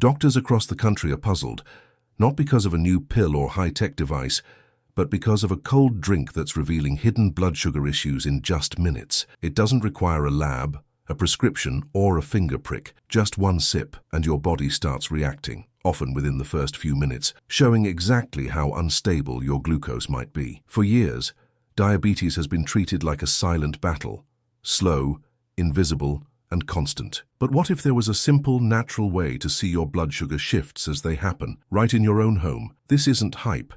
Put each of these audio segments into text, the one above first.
Doctors across the country are puzzled, not because of a new pill or high-tech device, but because of a cold drink that's revealing hidden blood sugar issues in just minutes. It doesn't require a lab, a prescription, or a finger prick. Just one sip, and your body starts reacting, often within the first few minutes, showing exactly how unstable your glucose might be. For years, diabetes has been treated like a silent battle, slow, invisible, and constant. But what if there was a simple, natural way to see your blood sugar shifts as they happen, right in your own home? This isn't hype.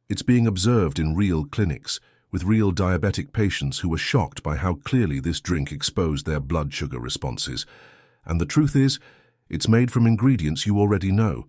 It's being observed in real clinics, with real diabetic patients who were shocked by how clearly this drink exposed their blood sugar responses. And the truth is, it's made from ingredients you already know.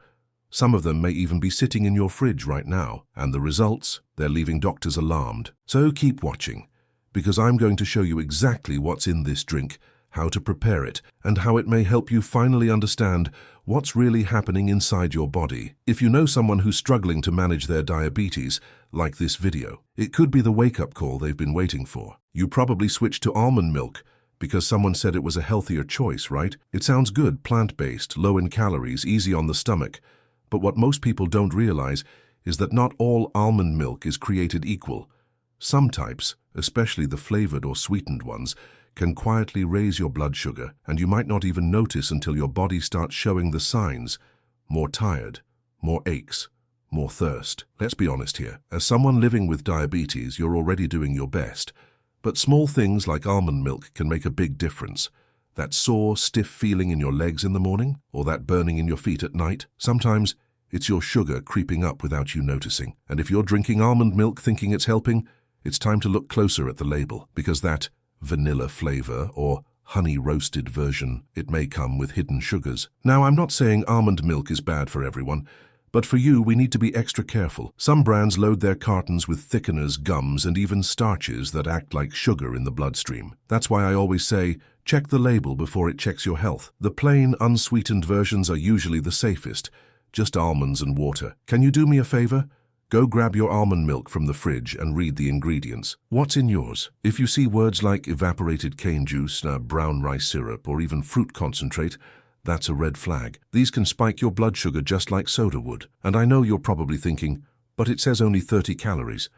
Some of them may even be sitting in your fridge right now. And the results? They're leaving doctors alarmed. So keep watching, because I'm going to show you exactly what's in this drink, how to prepare it, and how it may help you finally understand what's really happening inside your body. If you know someone who's struggling to manage their diabetes, like this video, it could be the wake-up call they've been waiting for. You probably switched to almond milk because someone said it was a healthier choice, right? It sounds good, plant-based, low in calories, easy on the stomach. But what most people don't realize is that not all almond milk is created equal. Some types, especially the flavored or sweetened ones, can quietly raise your blood sugar, and you might not even notice until your body starts showing the signs. More tired, more aches, more thirst. Let's be honest here. As someone living with diabetes, you're already doing your best. But small things like almond milk can make a big difference. That sore, stiff feeling in your legs in the morning, or that burning in your feet at night. Sometimes it's your sugar creeping up without you noticing. And if you're drinking almond milk thinking it's helping, it's time to look closer at the label, because that vanilla flavor or honey roasted version, it may come with hidden sugars. Now, I'm not saying almond milk is bad for everyone, but for you, we need to be extra careful. Some brands load their cartons with thickeners, gums, and even starches that act like sugar in the bloodstream. That's why I always say, check the label before it checks your health. The plain, unsweetened versions are usually the safest, just almonds and water. Can you do me a favor? Go grab your almond milk from the fridge and read the ingredients. What's in yours? If you see words like evaporated cane juice, brown rice syrup, or even fruit concentrate, that's a red flag. These can spike your blood sugar just like soda would. And I know you're probably thinking, but it says only 30 calories.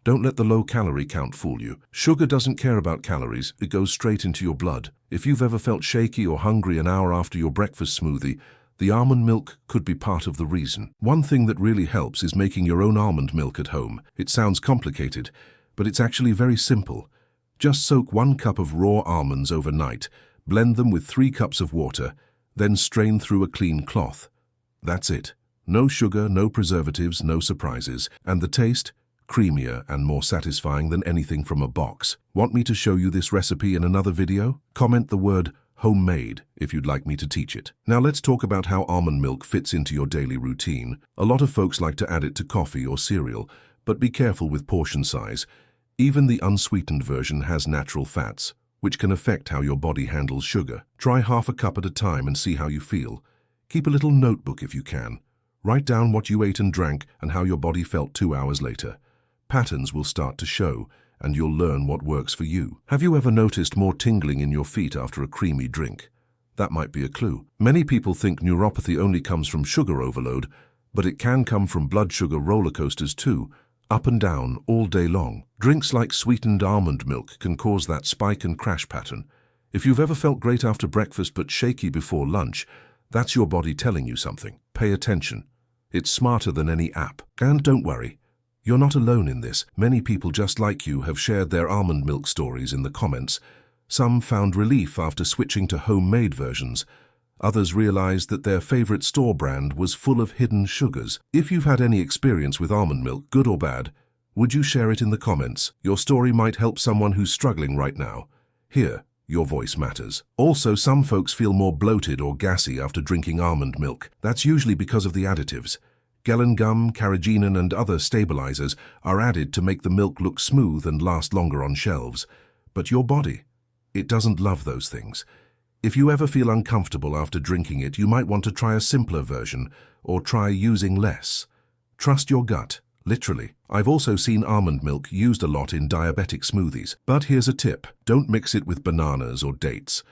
Don't let the low-calorie count fool you. Sugar doesn't care about calories. It goes straight into your blood. If you've ever felt shaky or hungry an hour after your breakfast smoothie, the almond milk could be part of the reason. One thing that really helps is making your own almond milk at home. It sounds complicated, but it's actually very simple. Just soak 1 cup of raw almonds overnight, blend them with 3 cups of water, then strain through a clean cloth. That's it. No sugar, no preservatives, no surprises. And the taste? Creamier and more satisfying than anything from a box. Want me to show you this recipe in another video? Comment the word homemade if you'd like me to teach it. Now let's talk about how almond milk fits into your daily routine. A lot of folks like to add it to coffee or cereal, but be careful with portion size. Even the unsweetened version has natural fats, which can affect how your body handles sugar. Try half a cup at a time and see how you feel. Keep a little notebook if you can. Write down what you ate and drank and how your body felt 2 hours later. Patterns will start to show, and you'll learn what works for you. Have you ever noticed more tingling in your feet after a creamy drink? That might be a clue. Many people think neuropathy only comes from sugar overload, but it can come from blood sugar roller coasters too, up and down all day long. Drinks like sweetened almond milk can cause that spike and crash pattern. If you've ever felt great after breakfast but shaky before lunch, that's your body telling you something. Pay attention. It's smarter than any app. And don't worry. You're not alone in this. Many people just like you have shared their almond milk stories in the comments. Some found relief after switching to homemade versions. Others realized that their favorite store brand was full of hidden sugars. If you've had any experience with almond milk, good or bad, would you share it in the comments? Your story might help someone who's struggling right now. Here, your voice matters. Also, some folks feel more bloated or gassy after drinking almond milk. That's usually because of the additives. Gellan gum, carrageenan, and other stabilizers are added to make the milk look smooth and last longer on shelves. But your body, it doesn't love those things. If you ever feel uncomfortable after drinking it, you might want to try a simpler version or try using less. Trust your gut, literally. I've also seen almond milk used a lot in diabetic smoothies. But here's a tip. Don't mix it with bananas or dates.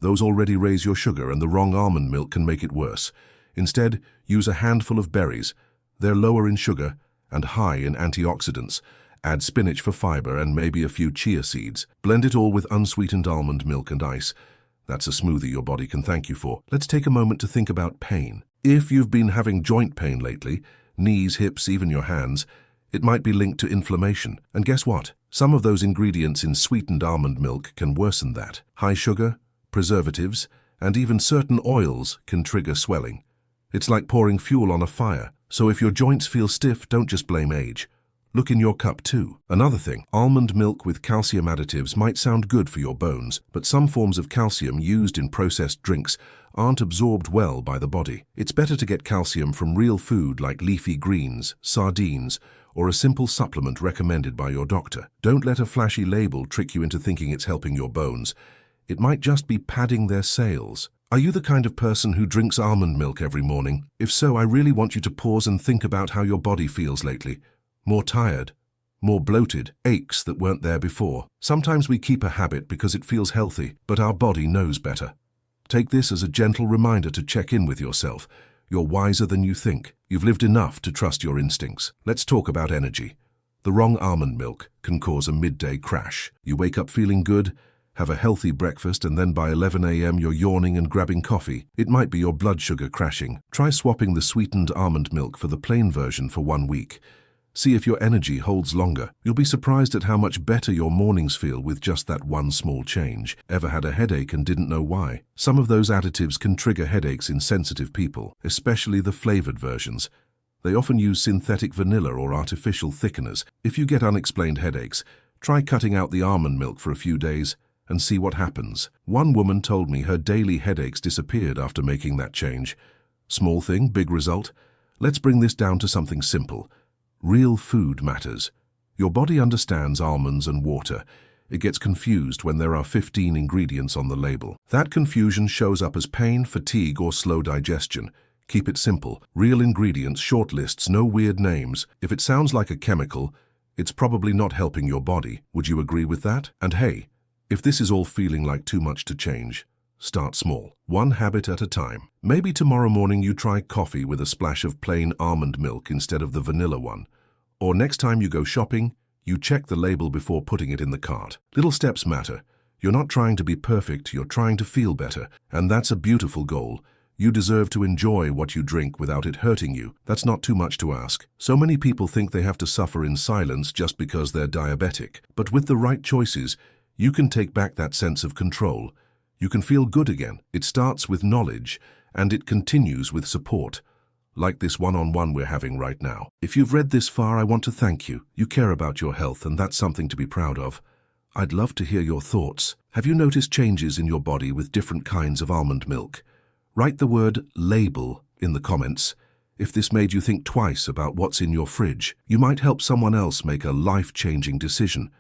Those already raise your sugar, and the wrong almond milk can make it worse. Instead, use a handful of berries. They're lower in sugar and high in antioxidants. Add spinach for fiber and maybe a few chia seeds. Blend it all with unsweetened almond milk and ice. That's a smoothie your body can thank you for. Let's take a moment to think about pain. If you've been having joint pain lately, knees, hips, even your hands, it might be linked to inflammation. And guess what? Some of those ingredients in sweetened almond milk can worsen that. High sugar, preservatives, and even certain oils can trigger swelling. It's like pouring fuel on a fire. So if your joints feel stiff, don't just blame age. Look in your cup too. Another thing, almond milk with calcium additives might sound good for your bones, but some forms of calcium used in processed drinks aren't absorbed well by the body. It's better to get calcium from real food like leafy greens, sardines, or a simple supplement recommended by your doctor. Don't let a flashy label trick you into thinking it's helping your bones. It might just be padding their sales. Are you the kind of person who drinks almond milk every morning? If so, I really want you to pause and think about how your body feels lately. More tired, more bloated, aches that weren't there before. Sometimes we keep a habit because it feels healthy, but our body knows better. Take this as a gentle reminder to check in with yourself. You're wiser than you think. You've lived enough to trust your instincts. Let's talk about energy. The wrong almond milk can cause a midday crash. You wake up feeling good, have a healthy breakfast, and then by 11 a.m. you're yawning and grabbing coffee. It might be your blood sugar crashing. Try swapping the sweetened almond milk for the plain version for 1 week. See if your energy holds longer. You'll be surprised at how much better your mornings feel with just that one small change. Ever had a headache and didn't know why? Some of those additives can trigger headaches in sensitive people, especially the flavored versions. They often use synthetic vanilla or artificial thickeners. If you get unexplained headaches, try cutting out the almond milk for a few days and see what happens. One woman told me her daily headaches disappeared after making that change. Small thing, big result. Let's bring this down to something simple. Real food matters. Your body understands almonds and water. It gets confused when there are 15 ingredients on the label. That confusion shows up as pain, fatigue, or slow digestion. Keep it simple. Real ingredients, short lists, no weird names. If it sounds like a chemical, it's probably not helping your body. Would you agree with that? And hey, if this is all feeling like too much to change, start small, one habit at a time. Maybe tomorrow morning you try coffee with a splash of plain almond milk instead of the vanilla one. Or next time you go shopping, you check the label before putting it in the cart. Little steps matter. You're not trying to be perfect, you're trying to feel better. And that's a beautiful goal. You deserve to enjoy what you drink without it hurting you. That's not too much to ask. So many people think they have to suffer in silence just because they're diabetic. But with the right choices, you can take back that sense of control. You can feel good again. It starts with knowledge, and it continues with support, like this one-on-one we're having right now. If you've read this far, I want to thank you. You care about your health, and that's something to be proud of. I'd love to hear your thoughts. Have you noticed changes in your body with different kinds of almond milk? Write the word label in the comments. If this made you think twice about what's in your fridge, you might help someone else make a life-changing decision.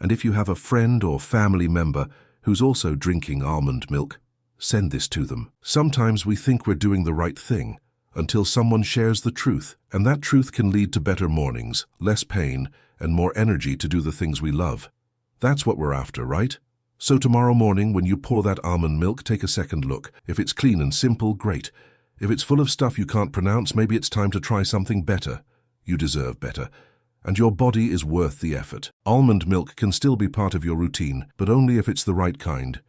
And if you have a friend or family member who's also drinking almond milk, send this to them. Sometimes we think we're doing the right thing until someone shares the truth, and that truth can lead to better mornings, less pain, and more energy to do the things we love. That's what we're after, right? So tomorrow morning, when you pour that almond milk, take a second look. If it's clean and simple, great. If it's full of stuff you can't pronounce, maybe it's time to try something better. You deserve better. And your body is worth the effort. Almond milk can still be part of your routine, but only if it's the right kind.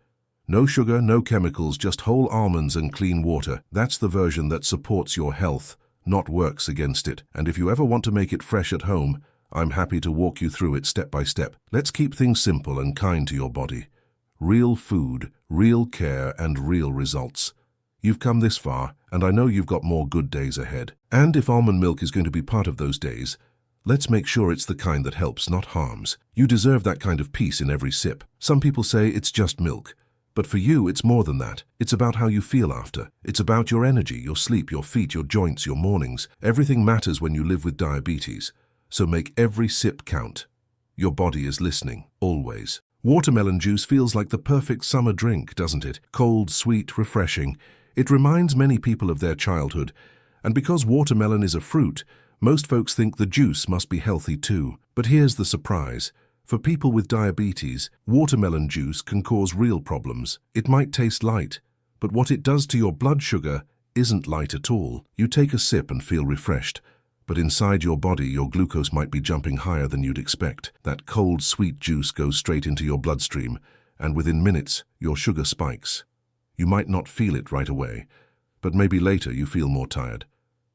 No sugar, no chemicals, just whole almonds and clean water. That's the version that supports your health, not works against it. And if you ever want to make it fresh at home, I'm happy to walk you through it step by step. Let's keep things simple and kind to your body. Real food, real care, and real results. You've come this far, and I know you've got more good days ahead. And if almond milk is going to be part of those days, let's make sure it's the kind that helps, not harms. You deserve that kind of peace in every sip. Some people say it's just milk, but for you it's more than that. It's about how you feel after. It's about your energy, your sleep, your feet, your joints, your mornings. Everything matters when you live with diabetes, so make every sip count. Your body is listening, always. Watermelon juice feels like the perfect summer drink, doesn't it? Cold, sweet, refreshing. It reminds many people of their childhood, and because watermelon is a fruit, most folks think the juice must be healthy too. But here's the surprise. For people with diabetes, watermelon juice can cause real problems. It might taste light, but what it does to your blood sugar isn't light at all. You take a sip and feel refreshed, but inside your body your glucose might be jumping higher than you'd expect. That cold, sweet juice goes straight into your bloodstream, and within minutes your sugar spikes. You might not feel it right away, but maybe later you feel more tired.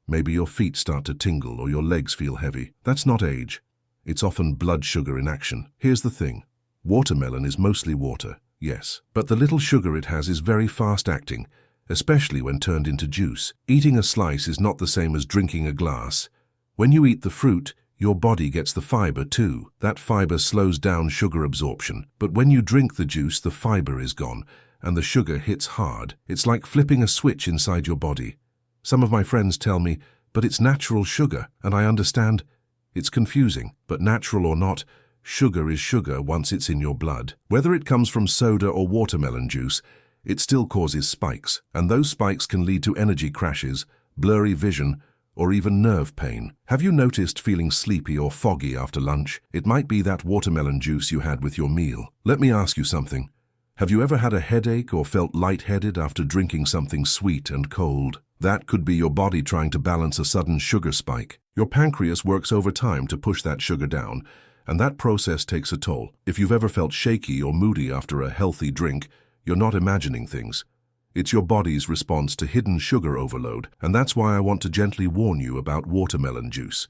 Maybe your feet start to tingle or your legs feel heavy. That's not age. It's often blood sugar in action. Here's the thing. Watermelon is mostly water, yes, but the little sugar it has is very fast-acting, especially when turned into juice. Eating a slice is not the same as drinking a glass. When you eat the fruit, your body gets the fiber too. That fiber slows down sugar absorption, but when you drink the juice, the fiber is gone, and the sugar hits hard. It's like flipping a switch inside your body. Some of my friends tell me, but it's natural sugar, and I understand. It's confusing, but natural or not, sugar is sugar once it's in your blood. Whether it comes from soda or watermelon juice, it still causes spikes, and those spikes can lead to energy crashes, blurry vision, or even nerve pain. Have you noticed feeling sleepy or foggy after lunch? It might be that watermelon juice you had with your meal. Let me ask you something. Have you ever had a headache or felt lightheaded after drinking something sweet and cold? That could be your body trying to balance a sudden sugar spike. Your pancreas works overtime to push that sugar down, and that process takes a toll. If you've ever felt shaky or moody after a healthy drink, you're not imagining things. It's your body's response to hidden sugar overload, and that's why I want to gently warn you about watermelon juice.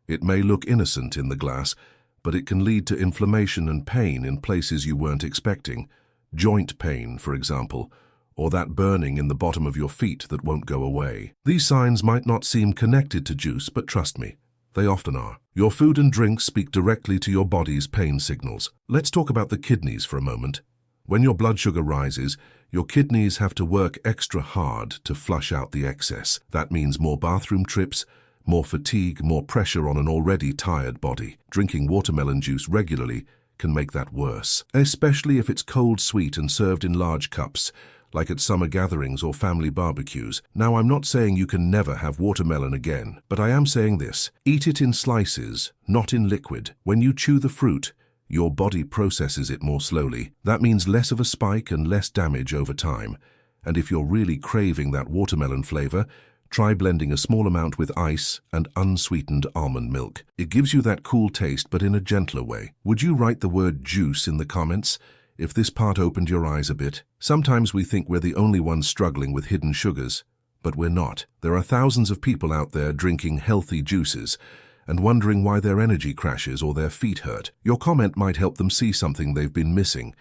It may look innocent in the glass, but it can lead to inflammation and pain in places you weren't expecting. Joint pain, for example, or that burning in the bottom of your feet that won't go away. These signs might not seem connected to juice, but trust me, they often are. Your food and drinks speak directly to your body's pain signals. Let's talk about the kidneys for a moment. When your blood sugar rises, your kidneys have to work extra hard to flush out the excess. That means more bathroom trips, more fatigue, more pressure on an already tired body. Drinking watermelon juice regularly can make that worse, especially if it's cold, sweet, and served in large cups, like at summer gatherings or family barbecues. Now, I'm not saying you can never have watermelon again, but I am saying this. Eat it in slices, not in liquid. When you chew the fruit, your body processes it more slowly. That means less of a spike and less damage over time. And if you're really craving that watermelon flavor, try blending a small amount with ice and unsweetened almond milk. It gives you that cool taste, but in a gentler way. Would you write the word juice in the comments if this part opened your eyes a bit? Sometimes we think we're the only ones struggling with hidden sugars, but we're not. There are thousands of people out there drinking healthy juices and wondering why their energy crashes or their feet hurt. Your comment might help them see something they've been missing.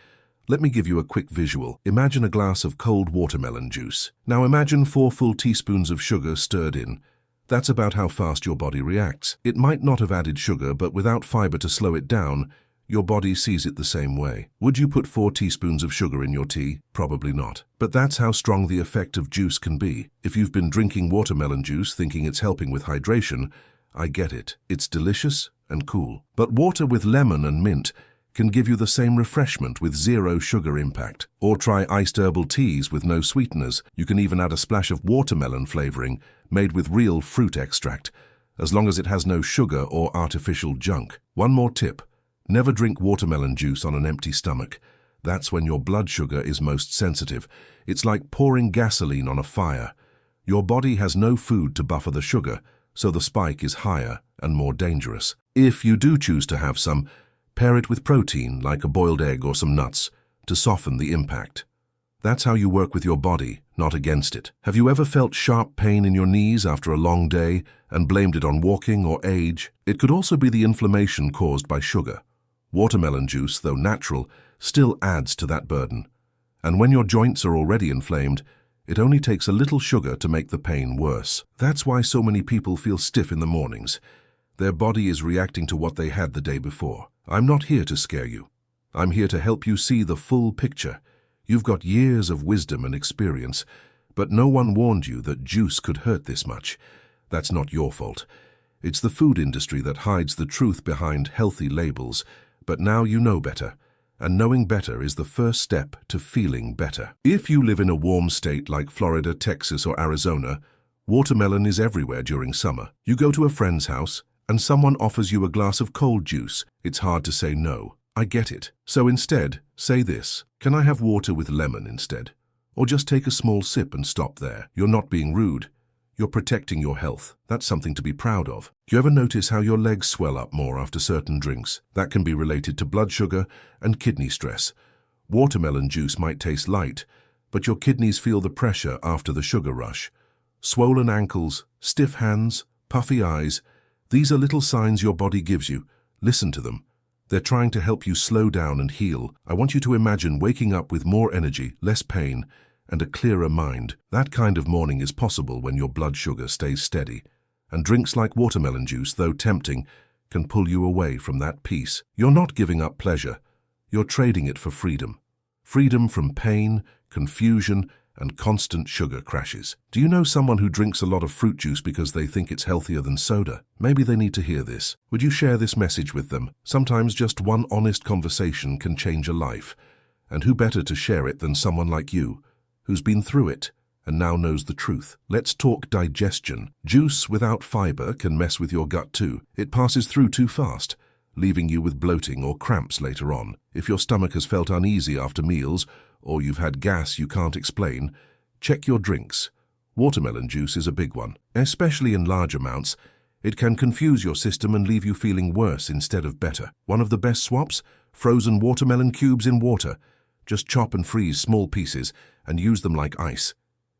Let me give you a quick visual. Imagine a glass of cold watermelon juice. Now imagine 4 full teaspoons of sugar stirred in. That's about how fast your body reacts. It might not have added sugar, but without fiber to slow it down, your body sees it the same way. Would you put 4 teaspoons of sugar in your tea? Probably not. But that's how strong the effect of juice can be. If you've been drinking watermelon juice thinking it's helping with hydration, I get it. It's delicious and cool. But water with lemon and mint can give you the same refreshment with zero sugar impact. Or try iced herbal teas with no sweeteners. You can even add a splash of watermelon flavoring made with real fruit extract, as long as it has no sugar or artificial junk. One more tip. Never drink watermelon juice on an empty stomach. That's when your blood sugar is most sensitive. It's like pouring gasoline on a fire. Your body has no food to buffer the sugar, so the spike is higher and more dangerous. If you do choose to have some, pair it with protein, like a boiled egg or some nuts, to soften the impact. That's how you work with your body, not against it. Have you ever felt sharp pain in your knees after a long day and blamed it on walking or age? It could also be the inflammation caused by sugar. Watermelon juice, though natural, still adds to that burden. And when your joints are already inflamed, it only takes a little sugar to make the pain worse. That's why so many people feel stiff in the mornings. Their body is reacting to what they had the day before. I'm not here to scare you. I'm here to help you see the full picture. You've got years of wisdom and experience, but no one warned you that juice could hurt this much. That's not your fault. It's the food industry that hides the truth behind healthy labels, but now you know better. And knowing better is the first step to feeling better. If you live in a warm state like Florida, Texas, or Arizona, watermelon is everywhere during summer. You go to a friend's house, and someone offers you a glass of cold juice. It's hard to say no. I get it. So instead, say this: can I have water with lemon instead? Or just take a small sip and stop there. You're not being rude. You're protecting your health. That's something to be proud of. Do you ever notice how your legs swell up more after certain drinks? That can be related to blood sugar and kidney stress. Watermelon juice might taste light, but your kidneys feel the pressure after the sugar rush. Swollen ankles, stiff hands, puffy eyes, these are little signs your body gives you. Listen to them. They're trying to help you slow down and heal. I want you to imagine waking up with more energy, less pain, and a clearer mind. That kind of morning is possible when your blood sugar stays steady. And drinks like watermelon juice, though tempting, can pull you away from that peace. You're not giving up pleasure. You're trading it for freedom. Freedom from pain, confusion, and constant sugar crashes. Do you know someone who drinks a lot of fruit juice because they think it's healthier than soda? Maybe they need to hear this. Would you share this message with them? Sometimes just one honest conversation can change a life. And who better to share it than someone like you, who's been through it and now knows the truth. Let's talk digestion. Juice without fiber can mess with your gut too. It passes through too fast, leaving you with bloating or cramps later on. If your stomach has felt uneasy after meals, or you've had gas you can't explain, check your drinks. Watermelon juice is a big one. Especially in large amounts, it can confuse your system and leave you feeling worse instead of better. One of the best swaps? Frozen watermelon cubes in water. Just chop and freeze small pieces and use them like ice.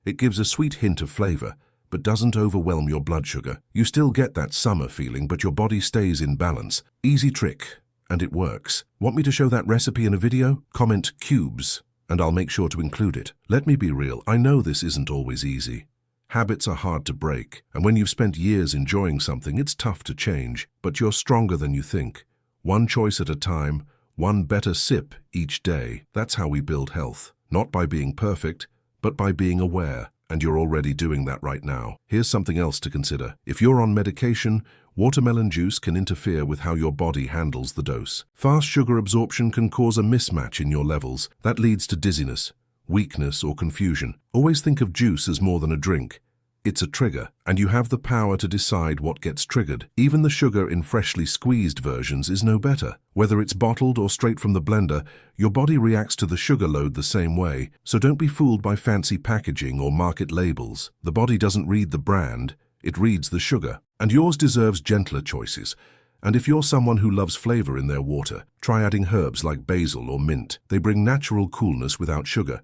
It gives a sweet hint of flavor, but doesn't overwhelm your blood sugar. You still get that summer feeling, but your body stays in balance. Easy trick, and it works. Want me to show that recipe in a video? Comment cubes, and I'll make sure to include it. Let me be real, I know this isn't always easy. Habits are hard to break, and when you've spent years enjoying something, it's tough to change. But you're stronger than you think. One choice at a time, one better sip each day. That's how we build health. Not by being perfect, but by being aware. And you're already doing that right now. Here's something else to consider. If you're on medication, watermelon juice can interfere with how your body handles the dose. Fast sugar absorption can cause a mismatch in your levels. That leads to dizziness, weakness, or confusion. Always think of juice as more than a drink. It's a trigger, and you have the power to decide what gets triggered. Even the sugar in freshly squeezed versions is no better. Whether it's bottled or straight from the blender, your body reacts to the sugar load the same way, so don't be fooled by fancy packaging or market labels. The body doesn't read the brand, it reads the sugar. And yours deserves gentler choices. And if you're someone who loves flavor in their water, try adding herbs like basil or mint. They bring natural coolness without sugar.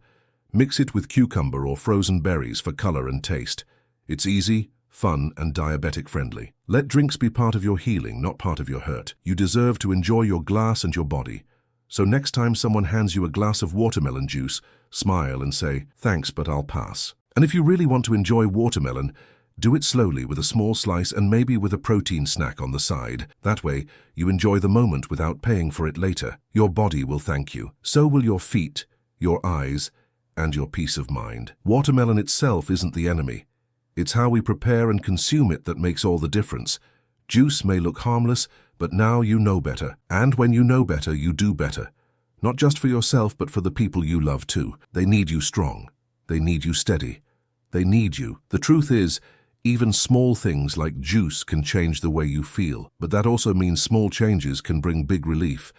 Mix it with cucumber or frozen berries for color and taste. It's easy, fun, and diabetic-friendly. Let drinks be part of your healing, not part of your hurt. You deserve to enjoy your glass and your body. So next time someone hands you a glass of watermelon juice, smile and say, "Thanks, but I'll pass." And if you really want to enjoy watermelon, do it slowly with a small slice and maybe with a protein snack on the side. That way, you enjoy the moment without paying for it later. Your body will thank you. So will your feet, your eyes, and your peace of mind. Watermelon itself isn't the enemy. It's how we prepare and consume it that makes all the difference. Juice may look harmless, but now you know better. And when you know better, you do better. Not just for yourself, but for the people you love too. They need you strong. They need you steady. They need you. The truth is, even small things like juice can change the way you feel. But that also means small changes can bring big relief.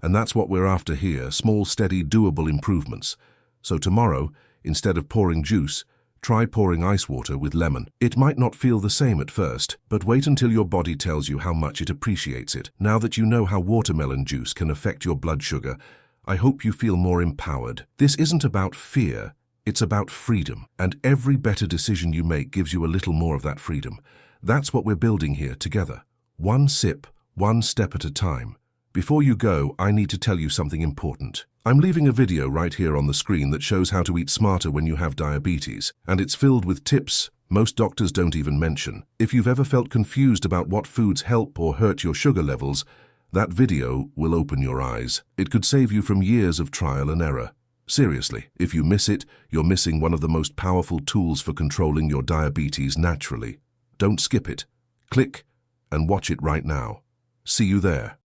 And that's what we're after here, small, steady, doable improvements. So tomorrow, instead of pouring juice, try pouring ice water with lemon. It might not feel the same at first, but wait until your body tells you how much it appreciates it. Now that you know how watermelon juice can affect your blood sugar, I hope you feel more empowered. This isn't about fear, it's about freedom. And every better decision you make gives you a little more of that freedom. That's what we're building here together. One sip, one step at a time. Before you go, I need to tell you something important. I'm leaving a video right here on the screen that shows how to eat smarter when you have diabetes, and it's filled with tips most doctors don't even mention. If you've ever felt confused about what foods help or hurt your sugar levels, that video will open your eyes. It could save you from years of trial and error. Seriously, if you miss it, you're missing one of the most powerful tools for controlling your diabetes naturally. Don't skip it. Click and watch it right now. See you there.